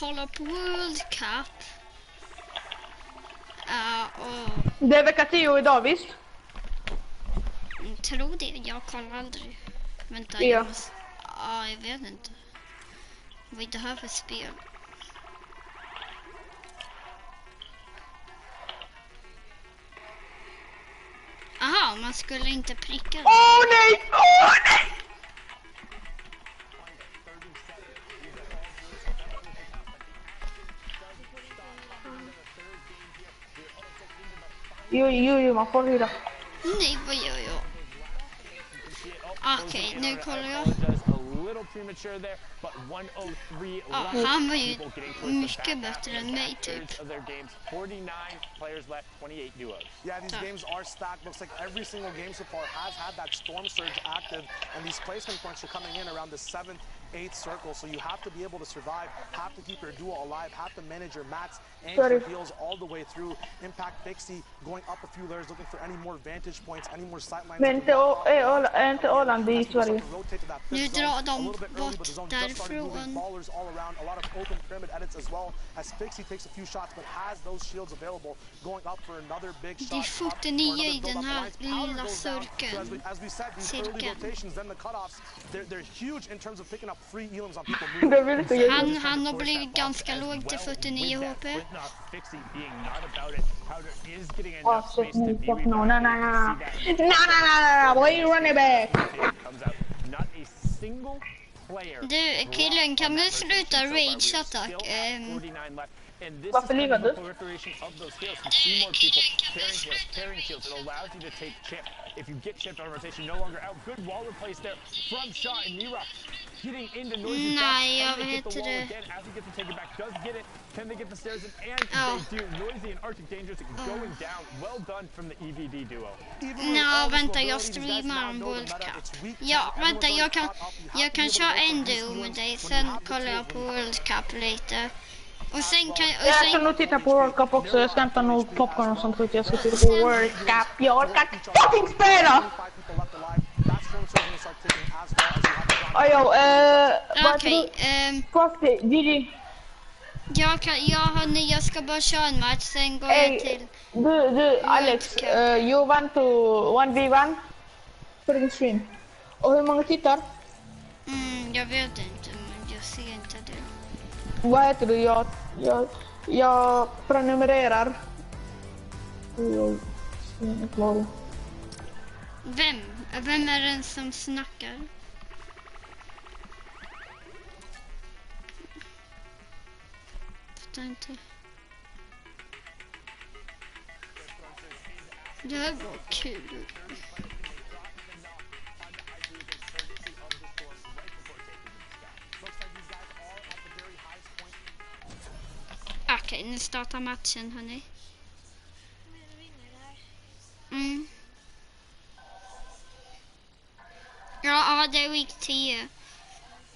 kollar på World Cup. Det är vecka 10 idag, visst? Tror det, jag kollar aldrig. Vänta, Ja. jag vet inte. Vad är det här för spel? Aha, man skulle inte pricka den. Åh nej! Åh nej! Jo, man får rida. Nej, vad gör jag? Okej, nu kollar jag. Han var ju mycket bättre än mig typ. Yeah, these games are stacked. Looks like every single game so far has had that storm surge active, and these placement points are coming in around the 7th, 8th circle. So you have to be able to survive, have to keep your duo alive, have to manage your mats and your heals all the way through. Impact Pixie going up a few layers, looking for any more vantage points, any more sightlines. Men inte Åland i Sverige. Nu drar de bort därifrån. Ballers all around, a lot of open pyramid edits as well, as Pixie takes a few shots but has those shields available, going up for another big shot. Det är 49 i den här lilla cirkeln. As we said, these early rotations, then the cutoffs, they're huge in terms of picking up free elims on people. Han har blivit ganska låg till 49 HP. No, why you running back? Du, killen, kan du sluta rage attack? Varför livar du? Nej, jag vet det. Ja, vänta, jag streamar en World Cup. Ja, vänta, jag kan köra en duo med dig, sen kollar jag på World Cup lite. Och sen kan jag ska nog titta på World Cup också. Jag ska hämta nog popcorn och sånt skit. Jag ska titta på World Cup. Jag orkar fucking spela! Okej, Gigi. Jag ska bara köra en match, sen går jag till... Du, Alex, you want to 1v1 på din stream. Och hur många tittar? Jag vet inte, men jag ser inte det. Vad heter du? Jag prenumererar. Vem är den som snackar? Fattar inte. Det här var kul. Okej, nu startar matchen, hörni. Ja, det är week 10.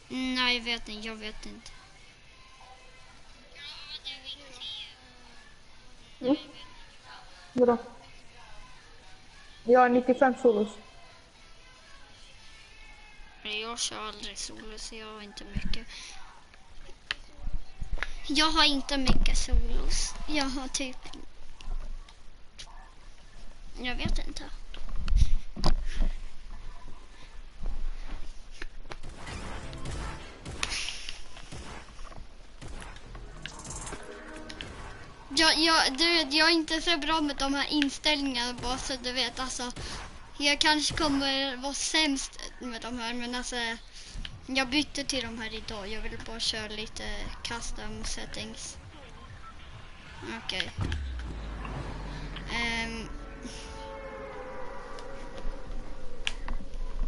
Nej, jag vet inte. Bra. Jag har 95 solos. Jag kör aldrig solos, jag har inte mycket. Jag har inte mycket solos. Jag har typ... Jag vet inte. Jag är inte så bra med de här inställningarna, bara så du vet, alltså. Jag kanske kommer vara sämst med de här, men alltså... Jag bytte till de här idag. Jag vill bara köra lite custom settings. Okej.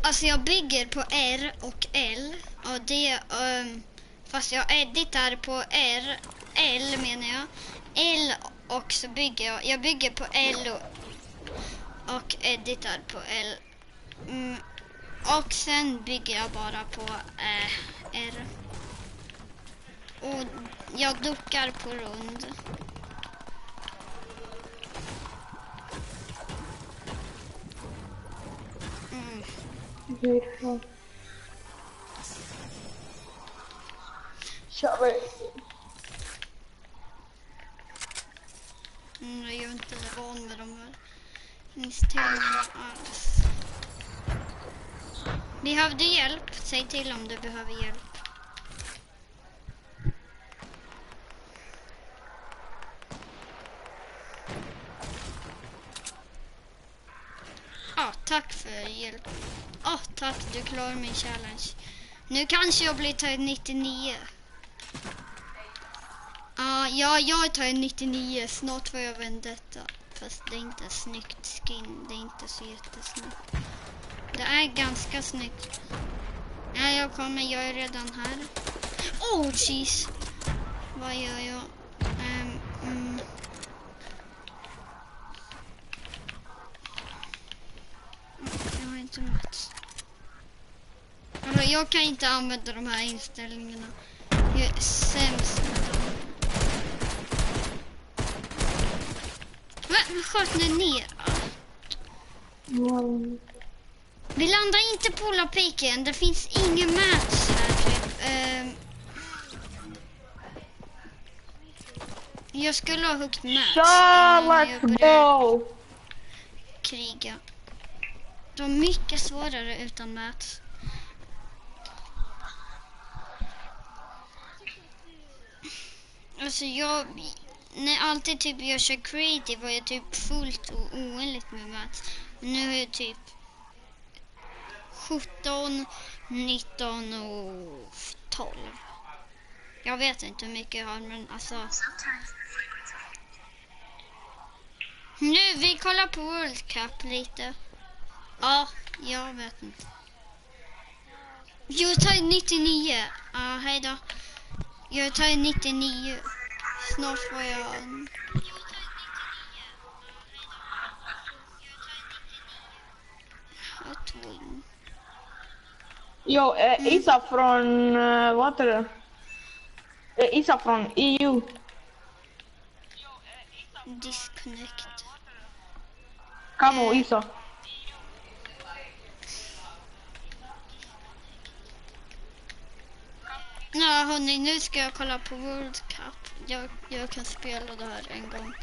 Alltså jag bygger på R och L. Och det, fast jag editar på L menar jag. L och så bygger jag bygger på L och editar på L. Och sen bygger jag bara på R. Och jag duckar på rund. Jag är ju inte van med de här inställningarna alls. Behövde hjälp? Säg till om du behöver hjälp. Tack för hjälp. Tack, du klarar min challenge. Nu kanske jag blir tagit 99. Ja, jag tar 99. Snart får jag Vendetta. Fast det är inte snyggt skin. Det är inte så jättesnyggt. Det är ganska snyggt. Ja, jag är redan här. Jeez. Vad gör jag? Jag har inte mats. Alltså, jag kan inte använda de här inställningarna. Jag är sämst med dem. Vad sköt ni ner? Vi landar inte på Lapiken. Det finns ingen match här typ. Jag skulle ha huggit match. Let's go! Kriga. Det var mycket svårare utan match. Alltså när alltid typ jag kör creative var jag typ fullt och oändligt med match. Nu är jag typ 17, 19 och 12. Jag vet inte hur mycket jag har, men alltså... Nu, vi kollar på World Cup lite. Ja, jag vet inte. Jag tar 99. Hej då. Jag tar 99. Snart får jag... Jo, Isa från... vad är det? Isa från EU. Disconnect. Kom on, Isa. Ja, hörni, nu ska jag kolla på World Cup. Jag kan spela det här en gång.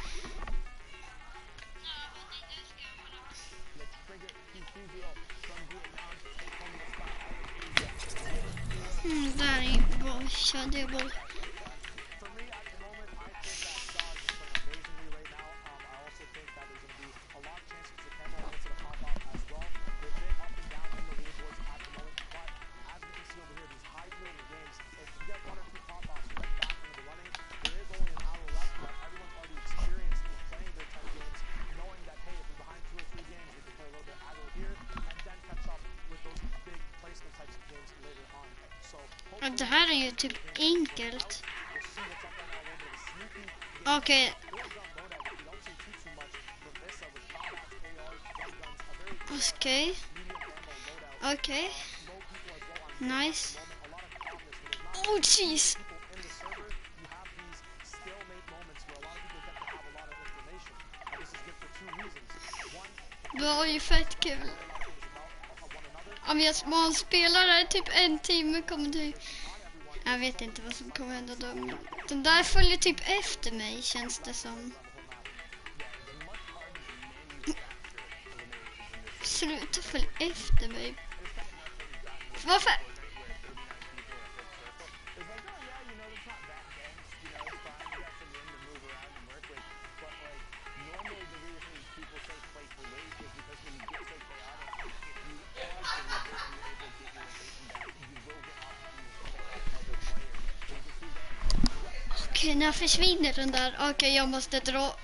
Där är boll. Körde jag boll. Det här är ju typ enkelt. Okej. Okej. Nice. Jeez. Det var ju fett kul. Om man spelar där typ en timme kommer det... Jag vet inte vad som kommer hända då. Den där följer typ efter mig, känns det som. Sluta följa efter mig. Varför? Okej, när försvinner den där? Okej, jag måste dra.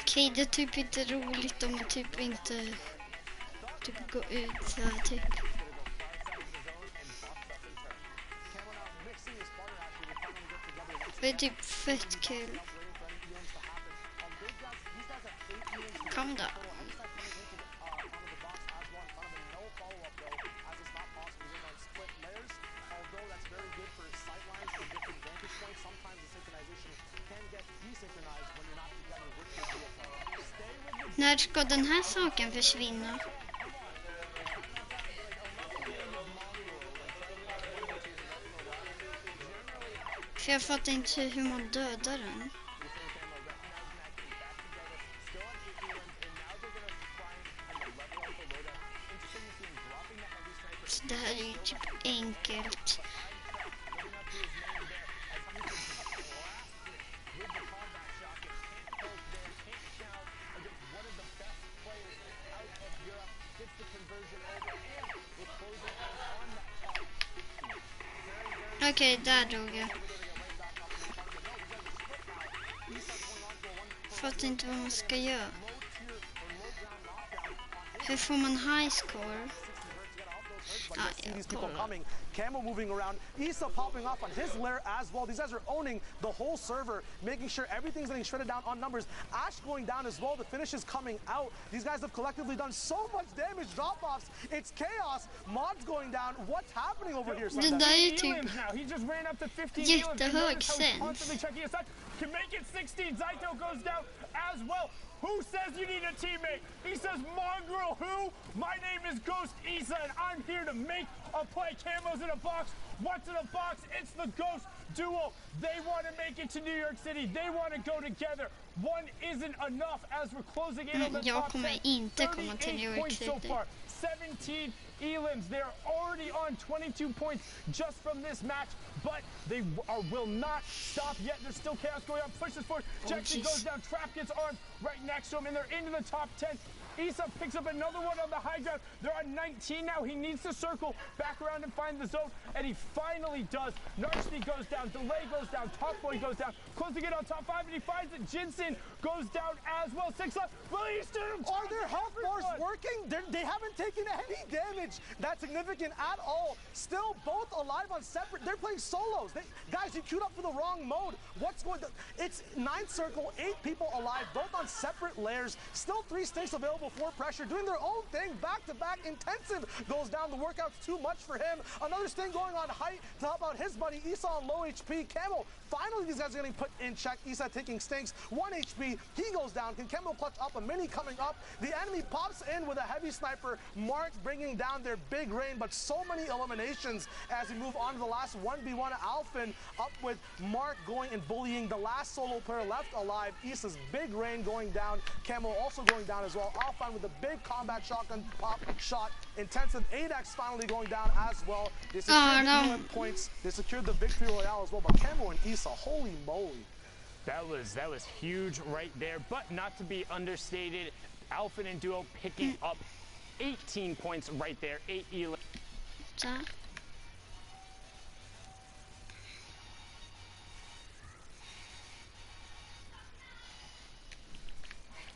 Okej, det är typ inte roligt om man typ inte typ går ut så här typ. Det är typ fett kul. Kom då. När ska den här saken försvinna? För jag fattar inte hur man dödar den. Så det här är ju typ enkelt. Okej, där dog jag. Fattar inte vad man ska göra. Hur får man high score? See these people coming. Camo moving around. Issa popping off on his lair as well. These guys are owning the whole server, making sure everything's getting shredded down on numbers. Ash going down as well. The finish is coming out. These guys have collectively done so much damage. Drop-offs. It's chaos. Mods going down. What's happening over here? Det där är typ He just ran up to 15 jättehög sens. Can make it 16. Zaito goes down as well. Who says you need a teammate? He says Mongrel who? My name is Ghost Issa and I'm here to make a play. Camo's in a box. What's in a box? It's the Ghost duo. They want to make it to New York City. They want to go together. One isn't enough as we're closing in on the Jag top 10. kommer inte komma till New 38 York points so City. far. 17 elims. They're already on 22 points just from this match, but they will not stop yet. There's still chaos going on. Pushes forward. Jackson goes down. Trap gets armed right next to him, and they're into the top 10. Issa picks up another one on the high ground. They're on 19 now. He needs to circle back around and find the zone, and he finally does. Narshni goes down. Delay goes down. Top Boy goes down. Close to get on top 5, and he finds it. Jinsen goes down as well. 6 left. Released him. Are their health bars working? They haven't taken any damage that's significant at all. Still both alive on separate. They're playing solos. Guys, you queued up for the wrong mode. What's going on? It's 9 circle, 8 people alive, both on separate layers. Still 3 stakes available for pressure, doing their own thing. Back-to-back intensive goes down. The workout's too much for him. Another sting going on height to help out his buddy. Issa on low HP. Camo, finally these guys are getting put in check. Issa taking stinks. 1 HP. He goes down. Can Camo clutch up? A mini coming up. The enemy pops in with a heavy sniper. Mark bringing down their big rain, but so many eliminations as we move on to the last 1v1. Alphen up with Mark going and bullying the last solo player left alive. Issa's big rain going down. Camo also going down as well. Alphen with a big combat shotgun pop shot. Intensive 8x finally going down as well. They secured the points. They secured the victory royale as well. But Camo and Issa, holy moly. That was huge right there, but not to be understated. Alphen and Duo picking up 18 points right there. 8 elims.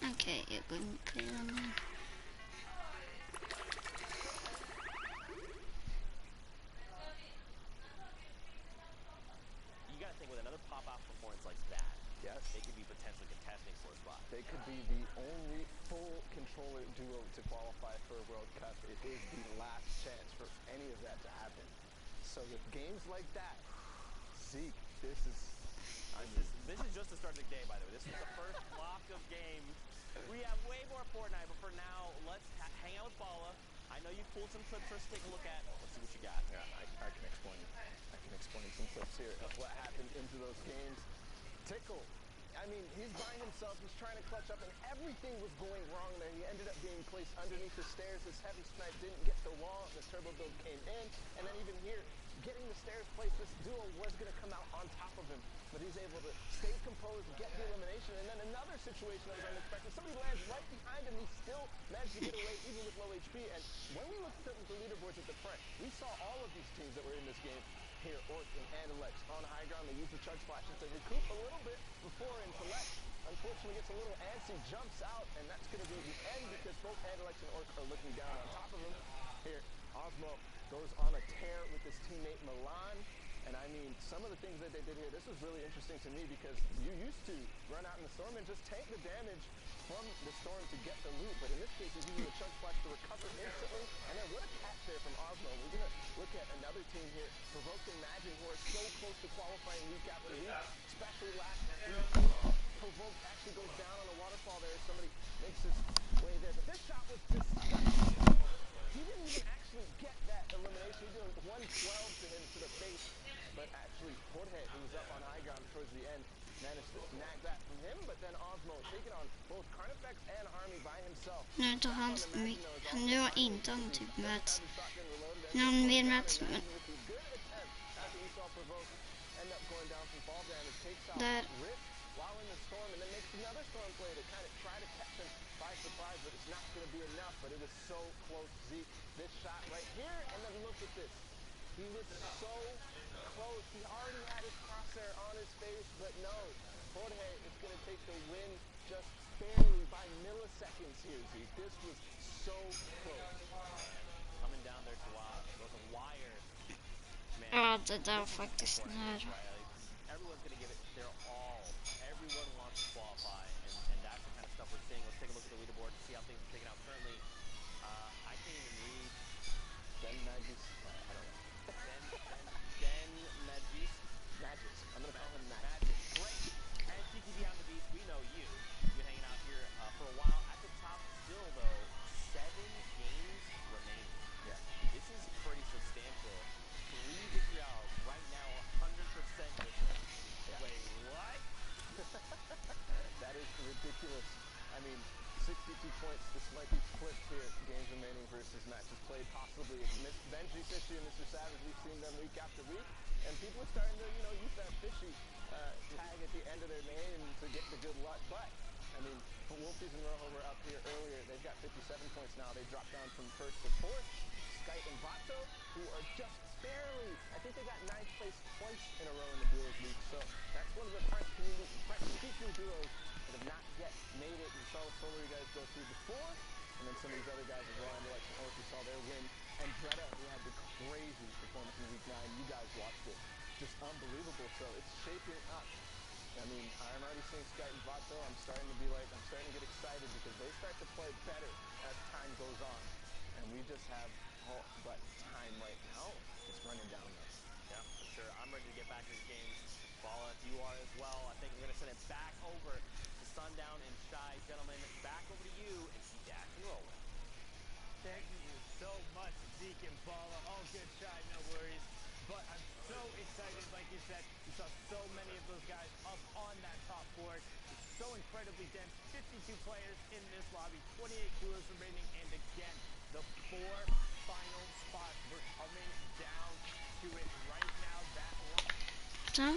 Okej, jag går in på den. You got to think with another pop-out performance like that, yes, they could be potentially contesting for a spot. They could be the only full controller duo to qualify for a World Cup. It is the last chance for any of that to happen. So with games like that, Zeke, this is just the start of the game, by the way. This is the first block of game. We have way more Fortnite, but for now, let's hang out with Bala. I know you pulled some clips for us to take a look at. Let's see what you got. Yeah, I can explain. I can explain some clips here of what happened into those games. Tickle. I mean, he's by himself. He's trying to clutch up, and everything was going wrong there. He ended up being placed underneath the stairs. His heavy snipe didn't get the wall. The turbo build came in, and then even here, getting the stairs placed, this duo was going to come out on top of him, but he's able to stay composed, get the elimination, and then another situation that was unexpected. Somebody lands right behind him. He still managed to get away, even with low HP. And when we looked at the leaderboards at the front, we saw all of these teams that were in this game here, Orc and Andalex on high ground. They used the chug splashes to recoup a little bit before Intellect unfortunately gets a little antsy, jumps out, and that's going to be the end because both Andalex and Orc are looking down on top of him. Here, Osmo goes on a tear with his teammate Milan. And I mean, some of the things that they did here, this was really interesting to me because you used to run out in the storm and just take the damage from the storm to get the loot. But in this case, he's using the chug splash to recover instantly. And then what a catch there from Osmo. We're going to look at another team here, Provoked Imagine, who are so close to qualifying week after week, especially last week. Provoked actually goes down on a waterfall there. Somebody makes his way there. But this shot was disgusting. He didn't even actually get that elimination. He did 112 to him to the face. but actually Jorge, who was up on high ground towards the end, managed to snag that from him, but then Osmo taking on both Carnifex and Harmy by himself. Nu tar han nu har inte han typ möts. Någon mer möts men där. While in the storm, and then makes another storm play to kind of try to catch him by surprise, but it's not going to be enough. But it was so close, Zeke. This shot right here, and then look at this. He was so close. He already had his crosshair on his face, but no. Jorge is going to take the win just barely by milliseconds here, Zeke. This was so close. Coming down there to was a wire. Man, Ja, det där var faktiskt nära. everyone's going to give it their all. Everyone wants to qualify, and that's the kind of stuff we're seeing. Let's take a look at the leaderboard to see how things are taken out currently. I can't even read. Ben Magis. I don't know. Ben Magis. Magis. I'm going to call him Magis. Great. And TTV on the beat, we know you. You've been hanging out here for a while. At the top still, though, 7 games remaining. Yeah. This is pretty substantial. 3 victories right now, 100% different. Yeah. Wait, what? That is ridiculous. I mean, 62 points. This might be flipped here. Games remaining versus matches played. Possibly. Benji, Fishy, and Mr. Savage, we've seen them week after week. And people are starting to, use that Fishy tag at the end of their name to get the good luck. But, I mean, Wolfies and Rojo were up here earlier. They've got 57 points now. They dropped down from 1st to 4th. Skype and Vato, who are just barely, I think they got 9th place twice in a row in the Duos League. So that's one of the French-speaking duos that have not yet made it. We saw Solar you guys go through before, and then some of these other guys as well. Like we saw their win. And Greta, who had the crazy performance in week 9. You guys watched it. Just unbelievable. So it's shaping up. I mean, I'm already seeing Skype and Vato. I'm starting to get excited because they start to play better as time goes on. And we just have all but time right now. It's running down though. Yeah, for sure. I'm ready to get back to the game. Balla, if you are as well, I think we're going to send it back over to Sundown and Shy. Gentlemen, back over to you and keep the action rolling. Thank you so much, Zeke and Balla. All good, Shy, no worries. But I'm so excited, like you said. We saw so many of those guys up on that top board. It's so incredibly dense. 52 players in this lobby, 28 duos remaining, and again, the 4 final spots. We're coming down to it right now. That one. Så.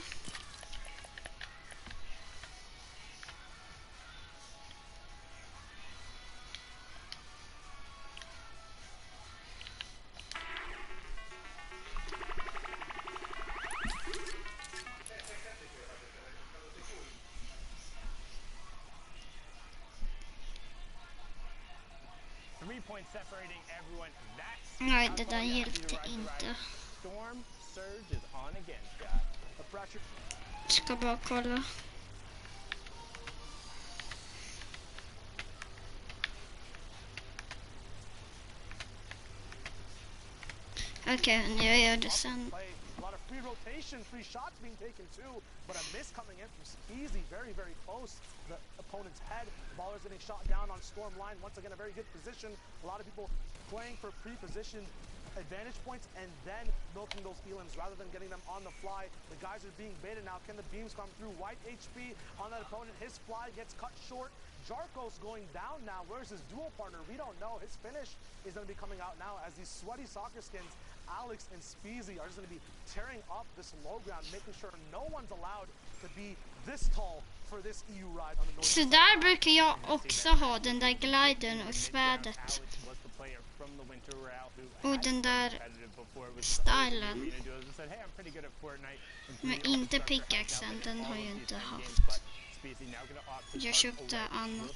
Separating everyone. That's Nej, det där hjälpte inte. Storm surge is on again, Scott. A pressure. Ska bara kolla. Okej, nu gör jag det sen. A lot of free rotation, free shots being taken too, but a miss coming in from Speezy, very, very close to the opponent's head. Baller's getting shot down on Storm line. Once again, a very good position. A lot of people playing for pre-positioned advantage points and then milking those elims rather than getting them on the fly. The guys are being baited now. Can the beams come through? White HP on that opponent. His fly gets cut short. Jarko's going down now. Where's his dual partner? We don't know. His finish is going to be coming out now as these sweaty soccer skins, Alex and Speezy, are just going to be tearing up this low ground, making sure no one's allowed to be this tall for this EU ride on the North. Så där brukar jag också ha, den där gliden och svärdet. Och den där stylen. Men inte pickaxen, den har jag inte haft. Jag köpte annat.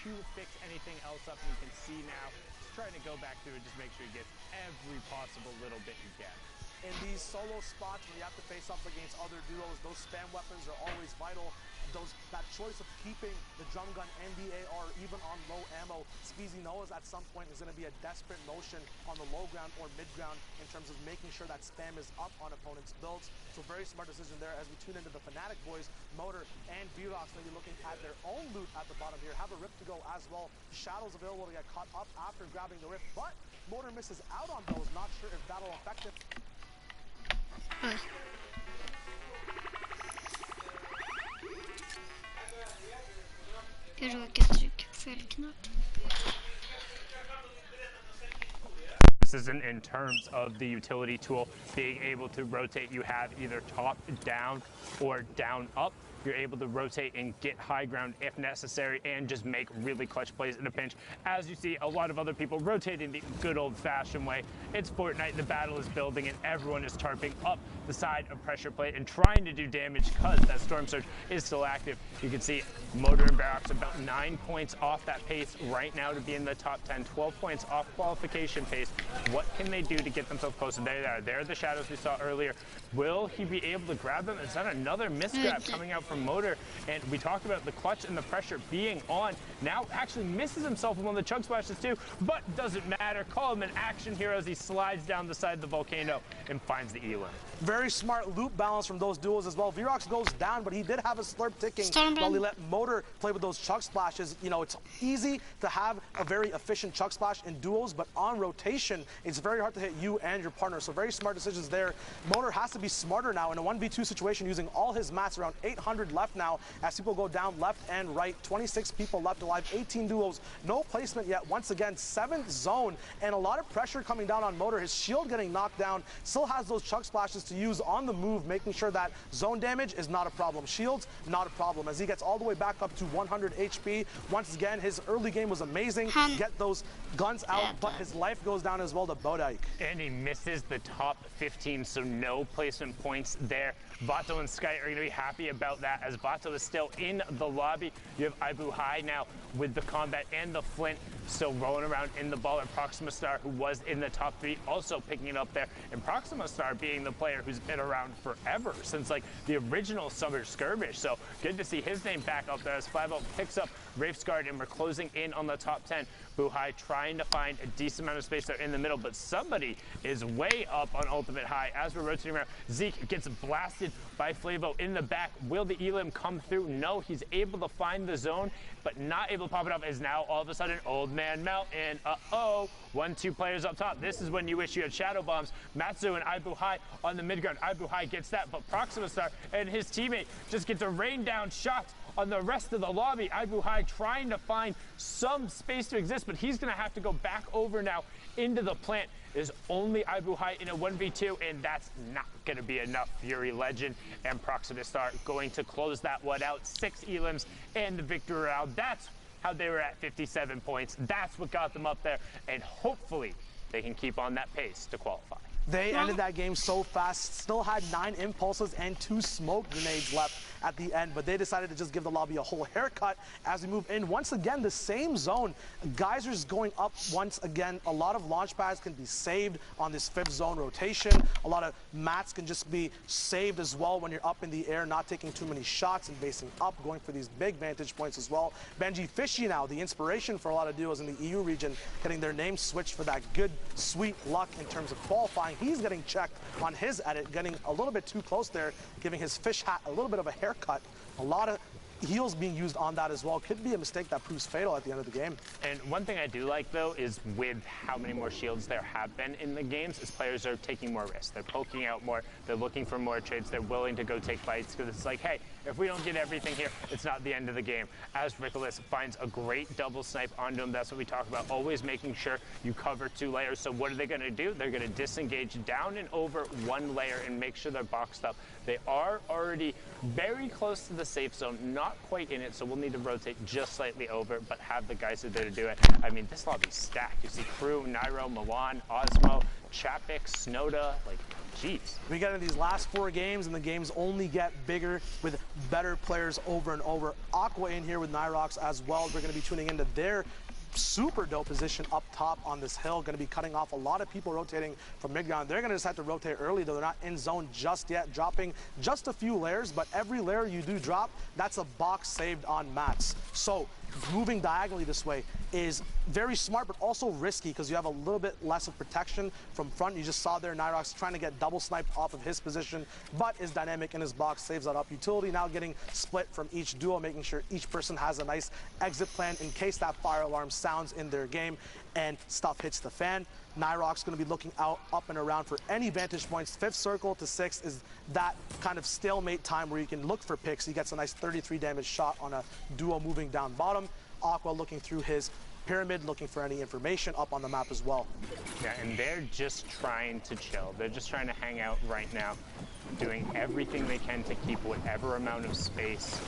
To fix anything else up, and you can see now, he's trying to go back through and just make sure he gets every possible little bit he can. In these solo spots where you have to face up against other duos, those spam weapons are always vital. That choice of keeping the drum gun and the AR even on low ammo. Speezy knows at some point is going to be a desperate motion on the low ground or mid ground in terms of making sure that spam is up on opponents' builds. So very smart decision there as we tune into the Fnatic boys. Motor and Vrox may be looking at their own loot at the bottom here. Have a Rift to go as well. Shadows available to get caught up after grabbing the Rift, but Motor misses out on those. Not sure if that'll affect it. Jag råkade trycka fel knapp. This isn't in terms of the utility tool being able to rotate. You have either top down or down up. You're able to rotate and get high ground if necessary and just make really clutch plays in a pinch. As you see, a lot of other people rotating the good old-fashioned way. It's Fortnite, the battle is building, and everyone is tarping up the side of pressure plate and trying to do damage because that Storm Surge is still active. You can see Motor and Vrox about 9 points off that pace right now to be in the top 10, 12 points off qualification pace. What can they do to get themselves closer? There they are. There are the shadows we saw earlier. Will he be able to grab them? Is that another misgrab coming out from Motor? And we talked about the clutch and the pressure being on. Now actually misses himself in one of the chug splashes too, but doesn't matter. Call him an action hero as he slides down the side of the volcano and finds the Elim. Very smart loop balance from those duos as well. Vrox goes down, but he did have a slurp ticking Stormbrand. while he let Motor play with those chug splashes. You know, it's easy to have a very efficient chug splash in duos, but on rotation, it's very hard to hit you and your partner. So very smart decisions there. Motor has to be smarter now in a 1v2 situation, using all his mats, around 800 left now as people go down left and right. 26 people left alive, 18 duos, no placement yet. Once again, 7th zone, and a lot of pressure coming down on Motor. His shield getting knocked down, still has those chug splashes to use on the move, making sure that zone damage is not a problem. Shields, not a problem, as he gets all the way back up to 100 HP. Once again, his early game was amazing. Get those guns out, but his life goes down as well to Bodike. And he misses the top 15, so no placement points there. Vato and Sky are going to be happy about that, as Vato is still in the lobby. You have ibuhai now with the combat and the flint still rolling around in the ball. And Proxima Star, who was in the top 3, also picking it up there. And Proxima Star being the player who's been around forever, since like the original Summer Skirmish. So good to see his name back up there as Flybo picks up Wraith's Guard, and we're closing in on the top 10. Buhai trying to find a decent amount of space there in the middle, but somebody is way up on ultimate high. As we're rotating around, Zeke gets blasted by Flavo in the back. Will the Elim come through? No, he's able to find the zone, but not able to pop it up, as now all of a sudden Old Man Melt, and 1-2 players up top. This is when you wish you had Shadow Bombs. Matsu and ibuhai on the mid ground. ibuhai gets that, but Proxima Star and his teammate just gets a rain down shot on the rest of the lobby. ibuhai trying to find some space to exist, but he's going to have to go back over now into the plant. There's only ibuhai in a 1v2, and that's not going to be enough. Fury Legend and Proxima Star going to close that one out. 6 Elims and the victory round. That's how they were at 57 points. That's what got them up there, and hopefully they can keep on that pace to qualify. They ended that game so fast, still had 9 impulses and 2 smoke grenades left at the end, but they decided to just give the lobby a whole haircut as we move in. Once again, the same zone. Geysers going up once again. A lot of launch pads can be saved on this 5th zone rotation. A lot of mats can just be saved as well when you're up in the air, not taking too many shots and basing up, going for these big vantage points as well. Benji Fishy now, the inspiration for a lot of duos in the EU region, getting their name switched for that good, sweet luck in terms of qualifying. He's getting checked on his edit, getting a little bit too close there, giving his fish hat a little bit of a haircut. A lot of heals being used on that as well. Could be a mistake that proves fatal at the end of the game. And one thing I do like, though, is with how many more shields there have been in the games, is players are taking more risks. They're poking out more. They're looking for more trades. They're willing to go take fights, because it's like, hey, if we don't get everything here, it's not the end of the game. As Rickolas finds a great double snipe onto him, that's what we talk about, always making sure you cover 2 layers. So what are they going to do? They're going to disengage down and over 1 layer and make sure they're boxed up. They are already very close to the safe zone, not quite in it, so we'll need to rotate just slightly over, but have the guys who are there to do it. I mean, this lobby's stacked. You see Crew, Nairo, Milan, Osmo, Chapik, Snowda, like, jeez. We get into these last 4 games, and the games only get bigger with better players over and over. Aqua in here with Nyrox as well. We're going to be tuning into their super dope position up top on this hill. Going to be cutting off a lot of people rotating from mid-ground. They're going to just have to rotate early, though. They're not in zone just yet, dropping just a few layers. But every layer you do drop, that's a box saved on mats. So moving diagonally this way is very smart, but also risky because you have a little bit less of protection from front. You just saw there Nyhrox trying to get double sniped off of his position, but is dynamic in his box, saves that up. Utility now getting split from each duo, making sure each person has a nice exit plan in case that fire alarm sounds in their game and stuff hits the fan. Nyhrox going to be looking out, up and around for any vantage points. 5th circle to 6th is that kind of stalemate time where you can look for picks. He gets a nice 33 damage shot on a duo moving down bottom. Aqua looking through his pyramid, looking for any information up on the map as well. Yeah, and they're just trying to chill. They're just trying to hang out right now, doing everything they can to keep whatever amount of space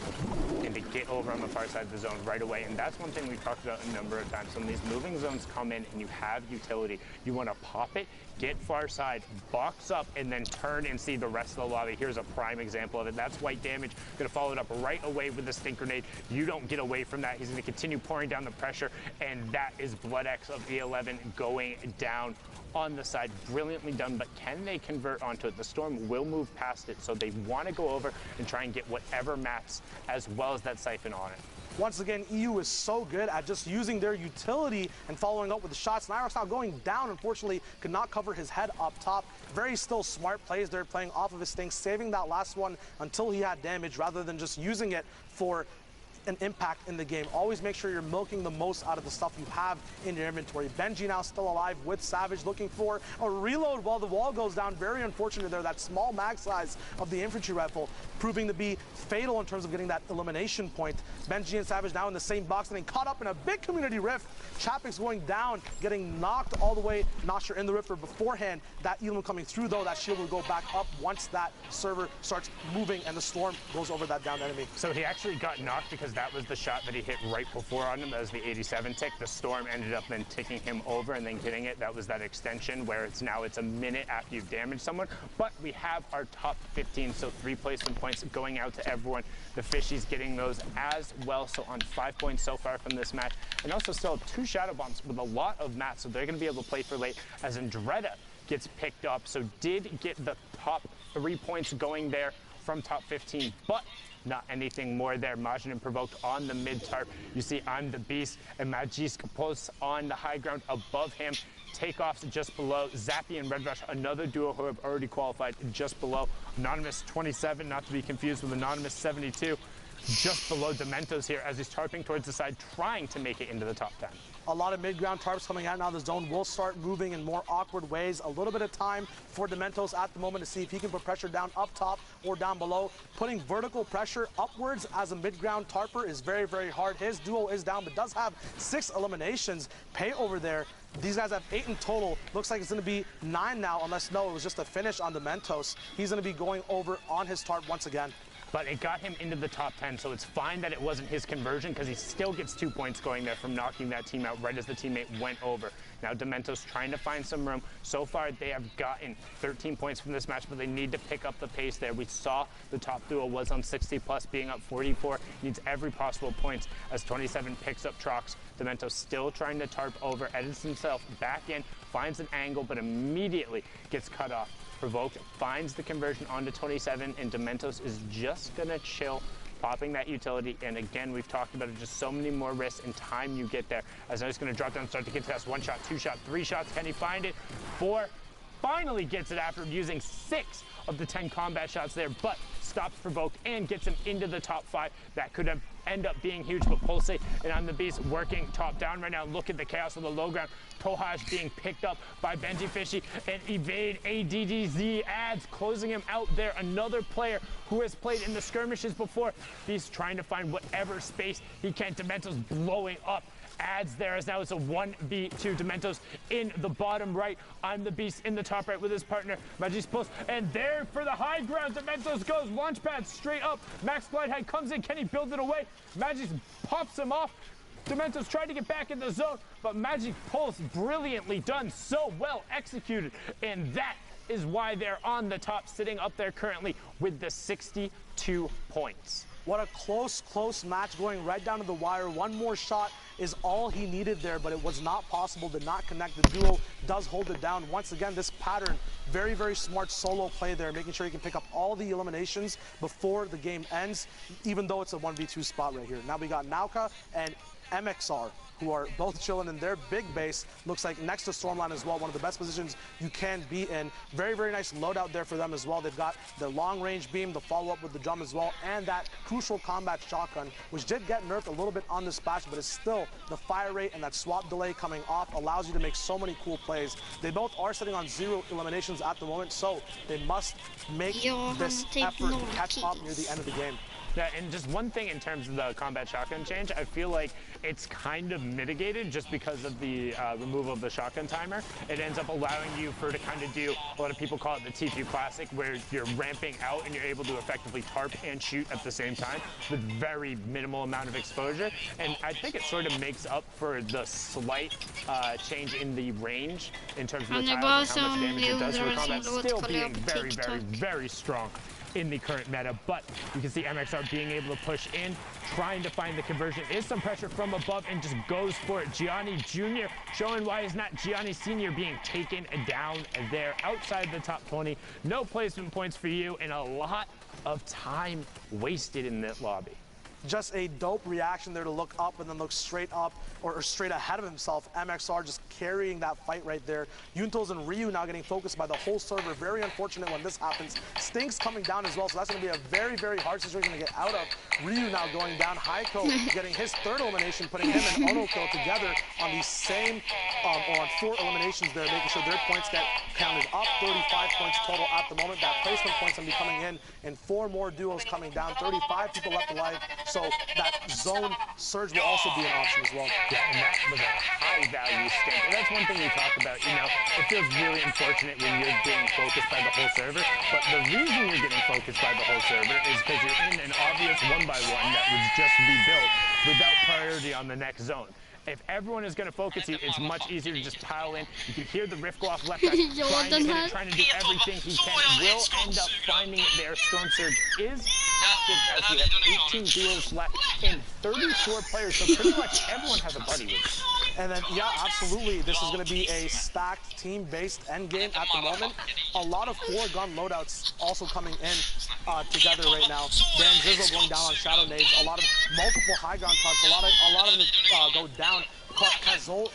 and to get over on the far side of the zone right away. And that's one thing we've talked about a number of times. When these moving zones come in and you have utility, you want to pop it, get far side, box up, and then turn and see the rest of the lobby. Here's a prime example of it. That's white damage. Going to follow it up right away with the stink grenade. You don't get away from that. He's going to continue pouring down the pressure, and that is BloodX of E11 going down on the side. Brilliantly done, but can they convert onto it? The Storm will move past it, so they want to go over and try and get whatever mats as well as that Siphon on it. Once again, EU is so good at just using their utility and following up with the shots. Nyhrox now going down, unfortunately, could not cover his head up top. Very still smart plays there, playing off of his thing, saving that last one until he had damage rather than just using it for an impact in the game. Always make sure you're milking the most out of the stuff you have in your inventory. Benji now still alive with Savage, looking for a reload while the wall goes down. Very unfortunate there. That small mag size of the infantry rifle proving to be fatal in terms of getting that elimination point. Benji and Savage now in the same box, getting caught up in a big community rift. Chapix going down, getting knocked all the way. Not sure in the rift or beforehand. That Elam coming through though, that shield will go back up once that server starts moving and the Storm goes over that down enemy. So he actually got knocked because that was the shot that he hit right before on him. That was the 87 tick. The Storm ended up then ticking him over and then getting it. That was that extension where it's a minute after you've damaged someone. But we have our top 15, so 3 placement points going out to everyone. The Fishies getting those as well, so on 5 points so far from this match. And also still 2 Shadow Bombs with a lot of mats, so they're going to be able to play for late as Andretta gets picked up. So did get the top 3 points going there from top 15, but not anything more there. Majin and Provoked on the mid tarp. You see I'm the Beast and Magisk posts on the high ground above him. Takeoffs just below. Zappy and Red Rush, another duo who have already qualified, just below. Anonymous 27, not to be confused with Anonymous 72. Just below Dementos here as he's tarping towards the side, trying to make it into the top 10. A lot of mid-ground tarps coming out now. The zone will start moving in more awkward ways. A little bit of time for Dementos at the moment to see if he can put pressure down up top or down below. Putting vertical pressure upwards as a mid-ground tarper is very, very hard. His duo is down, but does have 6 eliminations. Pay over there. These guys have 8 in total. Looks like it's going to be 9 now, unless no, it was just a finish on Dementos. He's going to be going over on his tarp once again. But it got him into the top 10, so it's fine that it wasn't his conversion because he still gets 2 points going there from knocking that team out right as the teammate went over. Now Dementos trying to find some room. So far they have gotten 13 points from this match, but they need to pick up the pace there. We saw the top duo was on 60 plus, being up 44. Needs every possible points as 27 picks up Trox. Dementos still trying to tarp over, edits himself back in, finds an angle, but immediately gets cut off. Provoked finds the conversion onto 27, and Dementos is just gonna chill, popping that utility. And again, we've talked about it, just so many more risks and time you get there. As now he's gonna drop down, start to contest. 1 shot, 2 shot, 3 shots. Can he find it? 4. Finally gets it after using 6 of the 10 combat shots there, but stops Provoked and gets him into the top 5. That could have end up being huge, but Pulse and I'm the Beast working top down right now. Look at the chaos of the low ground. Tohaj being picked up by Benji Fishy, and Evade ADDZ adds, closing him out there. Another player who has played in the skirmishes before. Beast trying to find whatever space he can. Dementos blowing up. Adds there as now it's a 1v2. Dementos in the bottom right. I'm the Beast in the top right with his partner Magis Post, and there for the high ground Dementos goes. Launch pad straight up. Max Glide Height comes in. Can he build it away? Magis pops him off. Dementos tried to get back in the zone, but Magic Pulse brilliantly done, so well executed, and that is why they're on the top, sitting up there currently with the 62 points. What a close match going right down to the wire. One more shot is all he needed there, but it was not possible, did not connect. The duo does hold it down. Once again, this pattern, very, very smart solo play there, making sure he can pick up all the eliminations before the game ends, even though it's a 1v2 spot right here. Now we got Nauka and MXR, who are both chilling in their big base. Looks like next to Stormline as well, one of the best positions you can be in. Very, very nice loadout there for them as well. They've got the long-range beam, the follow-up with the drum as well, and that crucial combat shotgun, which did get nerfed a little bit on this patch, but it's still the fire rate and that swap delay coming off allows you to make so many cool plays. They both are sitting on 0 eliminations at the moment, so they must make this effort to catch up near the end of the game. Yeah, and just one thing in terms of the combat shotgun change, I feel like it's kind of mitigated just because of the removal of the shotgun timer. It ends up allowing you to kind of do, a lot of people call it the TPU Classic, where you're ramping out and you're able to effectively tarp and shoot at the same time with very minimal amount of exposure. And I think it sort of makes up for the slight change in the range in terms of the tiles and how much damage it does to the combat, still being very, very, very strong in the current meta. But you can see MXR being able to push in, trying to find the conversion. Is some pressure from above and just goes for it. Gianni Jr. showing why he's not Gianni Sr. being taken down there outside the top 20. No placement points for you and a lot of time wasted in that lobby. Just a dope reaction there to look up and then look straight up or straight ahead of himself. MXR just carrying that fight right there. Yuntos and Ryu now getting focused by the whole server. Very unfortunate when this happens. Stinks coming down as well, so that's going to be a very, very hard situation to get out of. Ryu now going down. Haiko getting his 3rd elimination, putting him and Ono Kill together on the same, or on 4 eliminations there, making sure their points get counted up. 35 points total at the moment. That placement point's going to be coming in, and 4 more duos coming down. 35 people left alive. So that zone surge will also be an option as well. Yeah, and that was a high-value stink. And that's one thing we talk about, you know, it feels really unfortunate when you're being focused by the whole server, but the reason you're getting focused by the whole server is because you're in an obvious 1x1 that was just rebuilt without priority on the next zone. If everyone is going to focus you, it's much easier to just pile in. You can hear the rift go off left side, trying to do everything he can. Will end up finding it there. Storm Surge is active as we have 18 duels left and 34 players, so pretty much everyone has a buddy with it. And then, yeah, absolutely, this is going to be a stacked team-based endgame at the moment. A lot of 4-gun loadouts also coming in together right now. Dan Zizzle going down on Shadow Nades. A lot of multiple high-ground cuts. A lot of them go down. Cazorla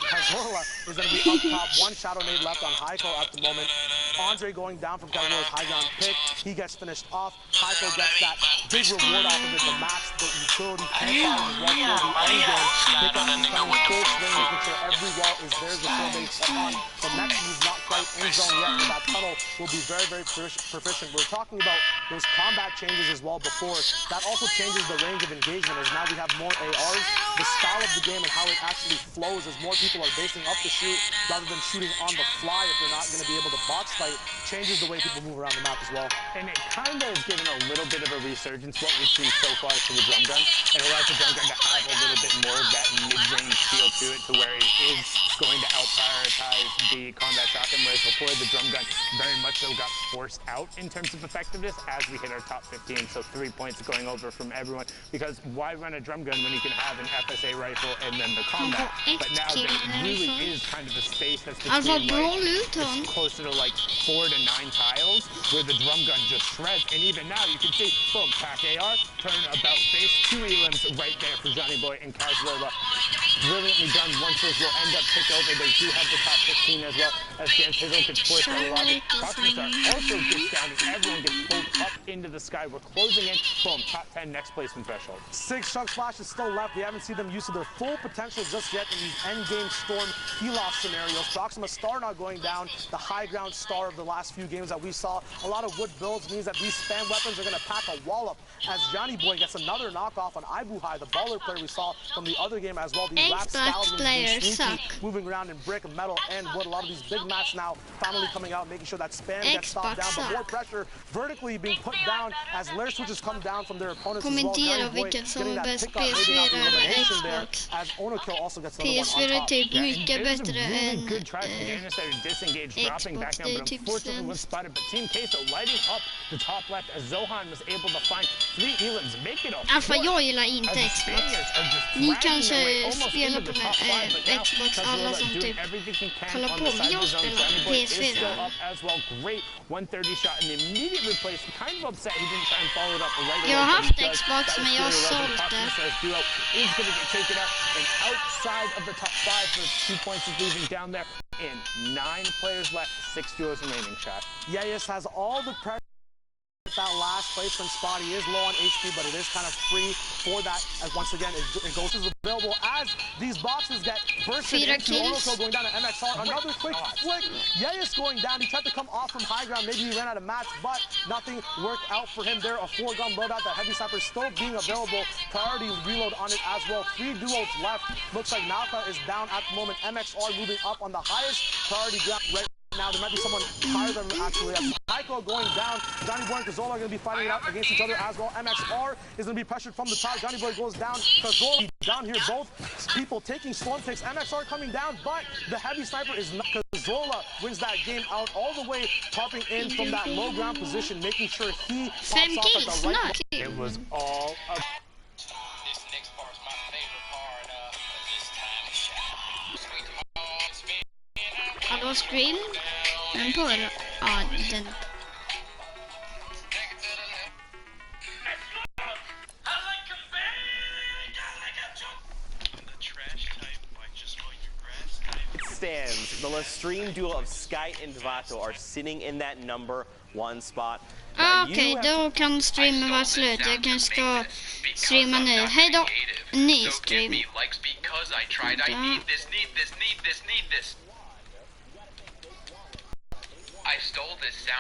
is going to be up top. 1 Shadow Nade left on Haiko at the moment. Andre going down from Cazorla's high ground pick. He gets finished off. Haiko gets that big reward off of it. The max, the utility, campfire as well for the end game. Pick up and coming full swing, making sure every wall is there. The full base on. The next move not quite in zone yet, but that tunnel will be very, very proficient. We're talking about those combat changes as well before. That also changes the range of engagement as now we have more ARs. The style of the game and how it actually flows as more people are basing up the shoot rather than shooting on the fly if they're not going to be able to box fight, changes the way people move around the map as well. And it kind of has given a little bit of a resurgence, what we've seen so far for the drum gun. It allows the drum gun to have a little bit more of that mid-range feel to it, to where it is going to out-prioritize the combat shotgun, whereas before the drum gun very much so got forced out in terms of effectiveness as we hit our top 15, so 3 points going over from everyone, because why run a drum gun when you can have an FSA rifle and then the combat? But now there really is kind of a space that's between it's closer to like 4 to 9 tiles where the drum gun just shreds. And even now you can see, boom, pack AR, turn about face, 2 elims right there for Johnny Boy and Cazorla. Brilliantly done. Once those will end up pick over, they do have the top 15 as well, as Dan Tizzle gets forced out of the lobby. Rockstar also gets down and everyone gets pulled up into the sky. We're closing in. Boom, top 10 next placement threshold. 6 chunk splashes still left. We haven't seen them use to their full potential just yet in these endgame Storm Helos scenarios. Proxima Star now going down, the high ground star of the last few games that we saw. A lot of wood builds means that these spam weapons are going to pack a wallop as Johnny Boy gets another knockoff on Ibuhai, the baller player we saw from the other game as well. These rap stallions moving around in brick, metal, and wood. A lot of these big mats now finally coming out, making sure that spam gets stopped down, but more pressure vertically being being put down as layer switches come down from their opponents as well. Kommentera Johnny Boy vilken som getting är that bäst, pick up, maybe not PS4 the eller elimination there, Xbox. as Onokill also gets another one on PS4 är top. typ mycket It was a bättre really än good try from Janus there to disengage, dropping back Xbox. down, Det är but typ unfortunately was sämst. spotted. But Team Queso lighting up the top left as Zohan was able to find 3 Elans, make it a Alltså fourth. jag gillar inte As the Xbox. Spaniards are just Ni dragging kanske their way almost spelar into på the top five, but now Xbox, alla Cazuela som doing typ everything he can kollar on på, the men side jag of the zone. spelar Johnny Boy is PS4. still up as well. Great 130 shot and the immediate replace. Kind of upset he didn't try and follow it up right away. Jag har but he haft does. Xbox, That was men jag har clearly sålt Legend. det. Popstar's duo is going to get taken out and outside of the top 5 for 2 points is leaving down there. In 9 players left, 6 duos remaining, shot. Yayas has all the pressure. That last placement spot, he is low on HP, but it is kind of free for that. As once again, it goes as available as these boxes get bursted Fyra into. kills. Onokill going down to MXR. Another quick flick. Yayas going down. He tried to come off from high ground. Maybe he ran out of mats, but nothing worked out for him there. A 4-gun loadout. That heavy sniper still being available. Priority reload on it as well. 3 duos left. Looks like Nalka is down at the moment. MXR moving up on the highest priority ground right now. There might be someone higher than actually. Tycho going down. Johnny Boy and Cazola are going to be fighting it out against each other as well. MXR is going to be pressured from the top. Johnny Boy goes down. Cazola down here. Both people taking storm picks. MXR coming down, but the heavy sniper is not. Cazola wins that game out all the way, topping in from that low ground position, making sure he pops 5 off at kills, the right. nice. It was all up. This next part's my favorite part of this time of shot. Sweet home, spin. Hallå stream? Den på eller? Ja, den. It stands. The Lestream duo of Sky and Vato are sitting in that number 1 spot. Now, you Okej, have då kan streamen vara slut. Jag kanske ska streama nu. Hej då! Ny stream. I stole this sound